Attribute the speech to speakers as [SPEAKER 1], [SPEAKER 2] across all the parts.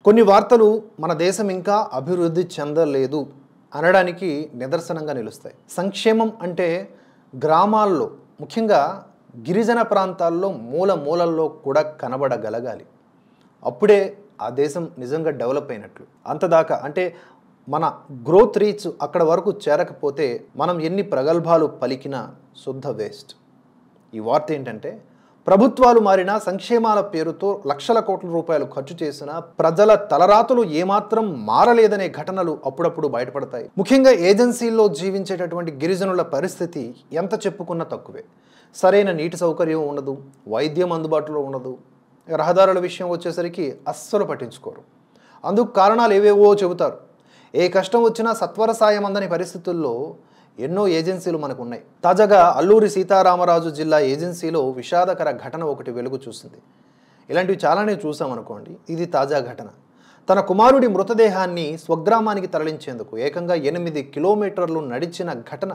[SPEAKER 1] కొన్ని వార్తలు మన దేశం ఇంకా అభివృద్ధి చెందలేదు అనడానికి నిదర్శనంగా నిలుస్తాయి. సంక్షేమం అంటే గ్రామాల్లో, ముఖ్యంగా గిరిజన ప్రాంతాల్లో మూలల్లో కూడా కనబడగలగాలి. అప్పుడే ఆ దేశం నిజంగా డెవలప్ అయినట్లు. అంతదాకా అంటే మన గ్రోత్ రీచ్ అక్కడ వరకు చేరకపోతే మనం ఎన్ని ప్రగల్భాలు పలికినా శుద్ధ వేస్ట్. ఈ వార్త ఏంటంటే, ప్రభుత్వాలు మారినా సంక్షేమాల పేరుతో లక్షల కోట్ల రూపాయలు ఖర్చు చేసినా ప్రజల తలరాతులు ఏమాత్రం మారలేదనే ఘటనలు అప్పుడప్పుడు బయటపడతాయి. ముఖ్యంగా ఏజెన్సీల్లో జీవించేటటువంటి గిరిజనుల పరిస్థితి ఎంత చెప్పుకున్నా తక్కువే. సరైన నీటి సౌకర్యం ఉండదు, వైద్యం అందుబాటులో ఉండదు, రహదారుల విషయం వచ్చేసరికి అస్సలు పట్టించుకోరు. అందుకు కారణాలు ఏవేవో చెబుతారు. ఏ కష్టం వచ్చినా సత్వర సాయం అందని పరిస్థితుల్లో ఎన్నో ఏజెన్సీలు మనకు ఉన్నాయి. తాజాగా అల్లూరి సీతారామరాజు జిల్లా ఏజెన్సీలో విషాదకర ఘటన ఒకటి వెలుగు చూసింది. ఇలాంటివి చాలానే చూసామనుకోండి, ఇది తాజా ఘటన. తన కుమారుడి మృతదేహాన్ని స్వగ్రామానికి తరలించేందుకు ఏకంగా 8 కిలోమీటర్లు నడిచిన ఘటన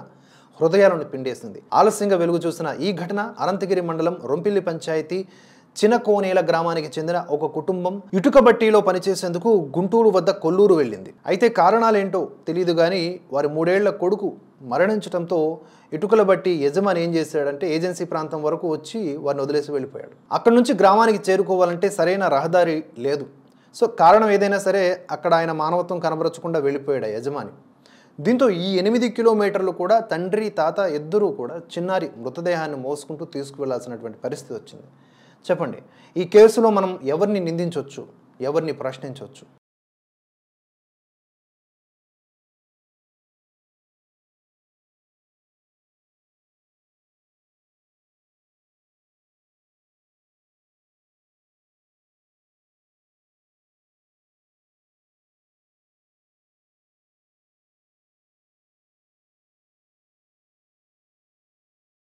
[SPEAKER 1] హృదయాలను పిండేసింది. ఆలస్యంగా వెలుగు చూసిన ఈ ఘటన అనంతగిరి మండలం రొంపిల్లి పంచాయతీ చినకోనేల గ్రామానికి చెందిన ఒక కుటుంబం ఇటుక బట్టీలో పనిచేసేందుకు గుంటూరు వద్ద కొల్లూరు వెళ్ళింది. అయితే కారణాలేంటో తెలియదు కానీ వారి 3 ఏళ్ల కొడుకు మరణించడంతో ఇటుకల బట్టి యజమాని ఏం చేశాడంటే ఏజెన్సీ ప్రాంతం వరకు వచ్చి వారిని వదిలేసి వెళ్ళిపోయాడు. అక్కడి నుంచి గ్రామానికి చేరుకోవాలంటే సరైన రహదారి లేదు. సో కారణం ఏదైనా సరే అక్కడ ఆయన మానవత్వం కనబరచకుండా వెళ్ళిపోయాడు యజమాని. దీంతో ఈ 8 కిలోమీటర్లు కూడా తండ్రి తాత ఇద్దరూ కూడా చిన్నారి మృతదేహాన్ని మోసుకుంటూ తీసుకువెళ్లాల్సినటువంటి పరిస్థితి వచ్చింది. చెప్పండి, ఈ కేసులో మనం ఎవరిని నిందించవచ్చు, ఎవరిని ప్రశ్నించవచ్చు?